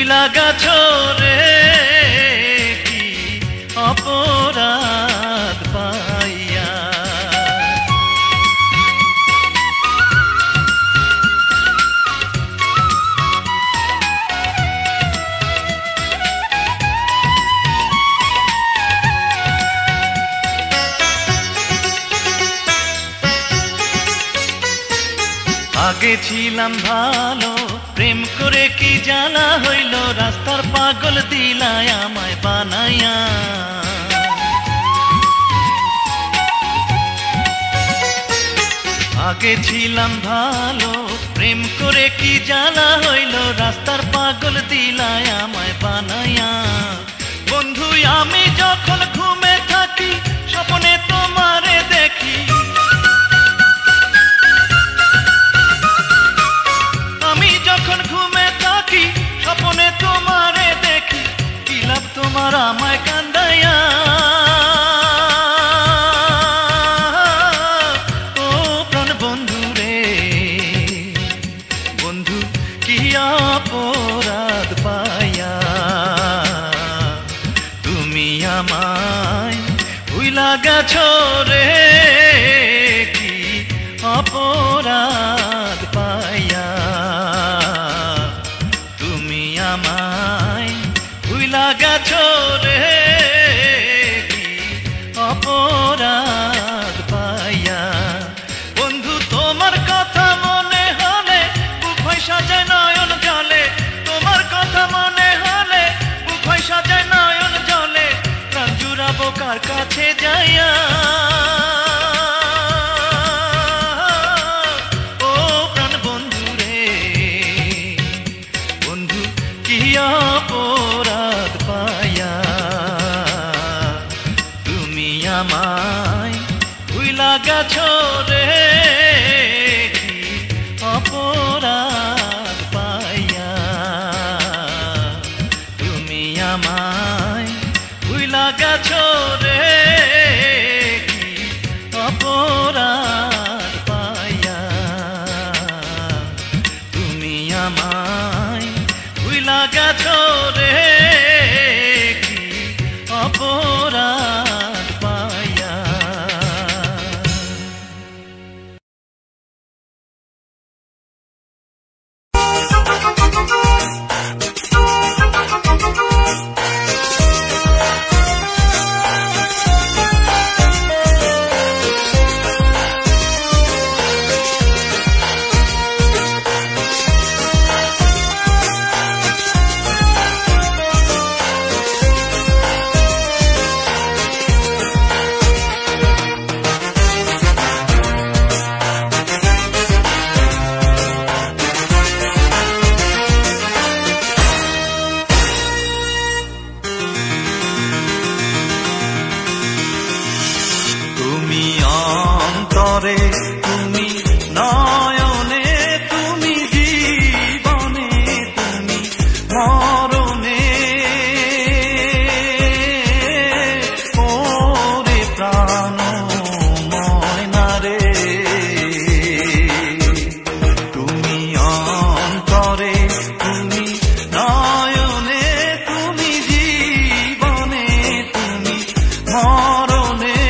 ভুইলা গেছো রে কি অপরাধ পাইয়া। আগে ছিলাম ভালো, প্রেম করে কি জানা হইল, রাস্তার পাগল দিলায় আমায় বানাইয়া। আগে ছিলাম ভালো, প্রেম করে কি জানা হইল, রাস্তার পাগল দিলায় আমায় বানাইয়া। বন্ধু আমি যখন ঘুমে থাকি, স্বপ্নে তোমারে দেখি, আমি যখন ঘুমে থাকি স্বপ্নে তোমারে দেখি, কি লাভ তোমার আমায় কান্দাইয়া। ও প্রাণ বন্ধু রে, বন্ধু কি অপরাধ পাইয়া তুমি আমায় ভুইলা গেছো রে কি অপরাধ পাইয়া তুমি আমায় ভুইলা গেছো রে কি অপরাধ পাইয়া। বন্ধু তোমার কথা মনে হলে বুক হয় সাজায় নয়ন জলে, তোমার কথা মনে হলে বুক হয় সাজায় নয়ন জলে, প্রাণ জুড়াবো কার কাছে যাইয়া। অপরাধ পাইয়া তুমি আমায় ভুইলা গেছো রে কি অপরাধ পাইয়া তুমি আমায় ভুইলা গেছো রে কি অপরাধ পাইয়া তুমি আমায় ভুইলা গেছো রে কি অপরাধ পাইয়া। তুমি নয়নে, তুমি জীবনে, তুমি মরণে, ওরে প্রাণ ময়না রে, তুমি অন্তরে, তুমি নয়নে, তুমি জীবনে, তুমি মরণে,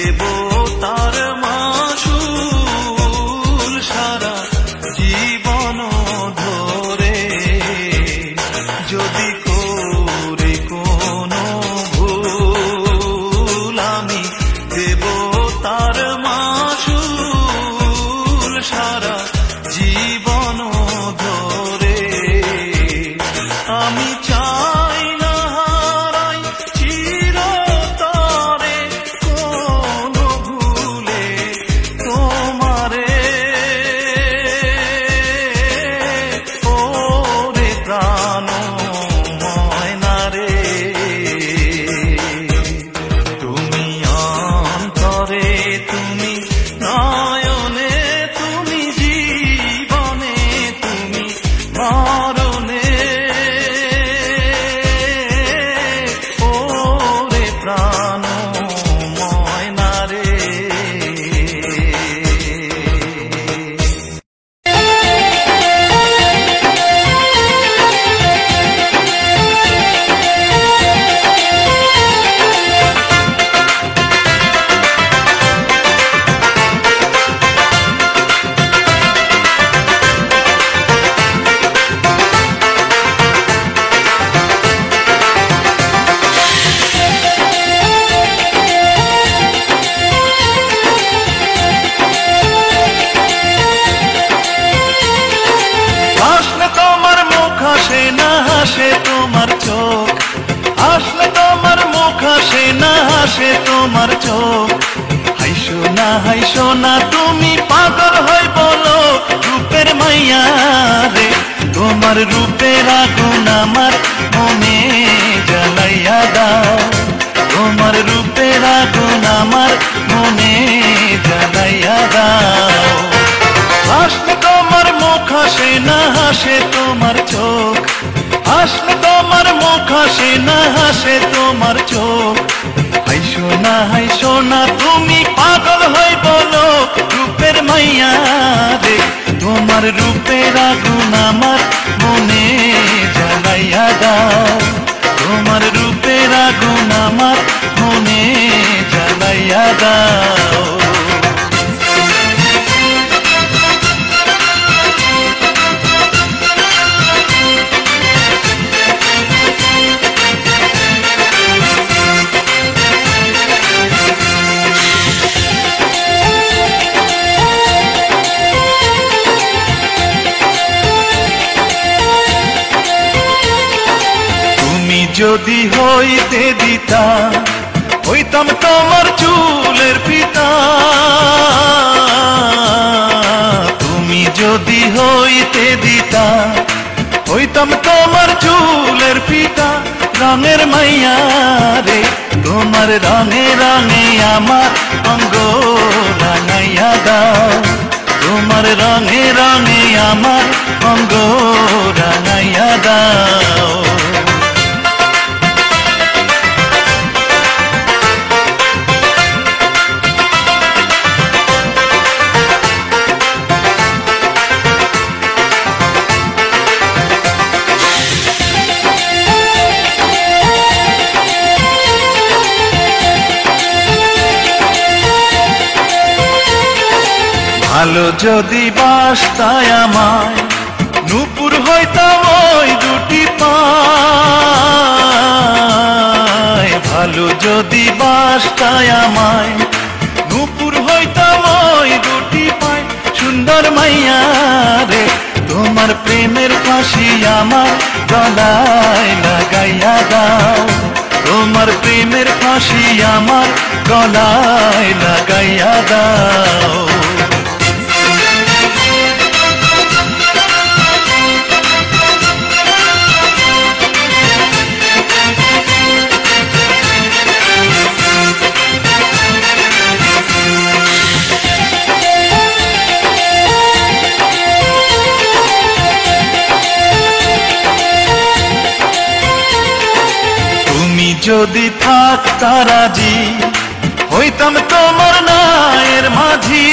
দেব তার মাসুল সারা জীবন ধরে। যদি করে কোনো ভুল আমি দেব তার মাসুল সারা জীবন ধরে। আমি চাই না হারাই চিরতরে কোনো ভুলে তোমারে। ওরে প্রাণ ময়না রে, তুমি অন্তরে, তুমি নয়নে, তুমি জীবনে, তুমি মরণে। ওরে প্রাণ ময়না রে। আসলে তোমার মুখ হাসে না হাসে তোমার চোখ, আসলে তোমার মুখ হাসে না হাসে তোমার চোখ। হাইসো না তুমি পাগল হই বলো রূপের মাইয়া রে। তোমার রূপের আগুন আমার মনে জ্বালাইয়া দাও, তোমার রূপের আগুন আমার মনে জ্বালাইয়া দাও। আসলে তোমার মুখ হাসে না হাসে তোমার চোখ, আসলে তোমার মুখ হাসে না হাসে তোমার চোখ। হাইসো না তুমি পাগল হই বলো রূপের মাইয়া রে। তোমার রূপের আগুন আমার মনে জ্বালাইয়া দাও, তোমার রূপের আগুন আমার মনে জ্বালাইয়া দাও। যদি হইতে দিতা হইতাম তোমার চুলের পিতা। তুমি যদি হইতে দিতা হইতাম তোমার চুলের পিতা। রঙের মাইয়া রে, তোমার রঙে রঙে আমার অঙ্গ রাঙাইয়া দাও, তোমার রঙে রঙে আমার অঙ্গ রাঙাইয়া দাও। ভালো যদি বাসতায় আমায় নূপুর হইতাম ওই দুটি পায়। ভালো যদি বাসতায় আমায় নূপুর হইতাম ওই দুটি পায়। সুন্দর মাইয়া রে, তোমার প্রেমের ফাঁসি আমার গলায় লাগাইয়া দাও, তোমার প্রেমের ফাঁসি আমার গলায় লাগাইয়া দাও। যদি থাকতা রাজি হইতাম তোমার নায়ের মাঝি।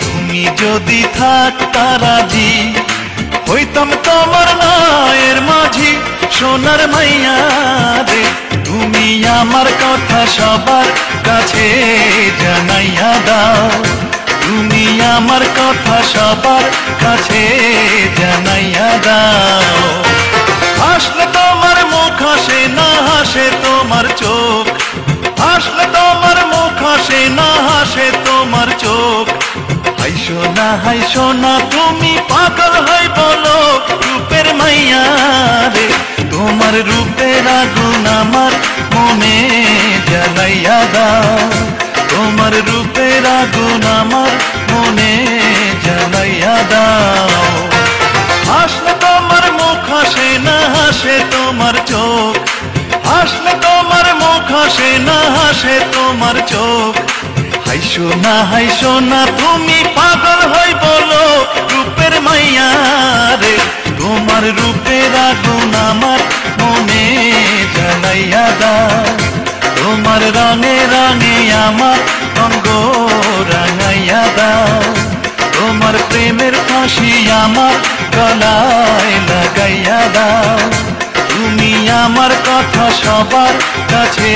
তুমি যদি থাকতা রাজি হইতাম তোমার নায়ের মাঝি। সোনার মাইয়া রে, তুমি তুমি আমার কথা সবার কাছে জানাইয়া দাও, তুমি আমার কথা সবার কাছে জানাইয়া দাও। হাসলে তোমার মুখ হাসে না হাসে তোমার চোখ, হাসলে তোমার মুখ হাসে না হাসে তোমার চোখ। হাইসো না তুমি পাগল হই বলো রূপের মাইয়া রে, তোমার রূপের আগুন আমার মনে জ্বালাইয়া দাও, তোমার রূপের আগুন আমার মনে জ্বালাইয়া দাও। হাসলে তোমার মুখ হাসে না হাসে তোমার চোখ, হাসলে তোমার মুখ হাসে না হাসে তোমার চোখ। হাইসো না তুমি পাগল হই বলো রূপের মাইয়া রে, তোমার রূপের আগুন আমার মনে জ্বালাইয়া দাও, তোমার রঙে রঙে আমার অঙ্গ রাঙাইয়া দাও, তোমার প্রেমের ফাঁসি আমার গলায় লাগাইয়া দাও। তুমি আমার কথা সবার কাছে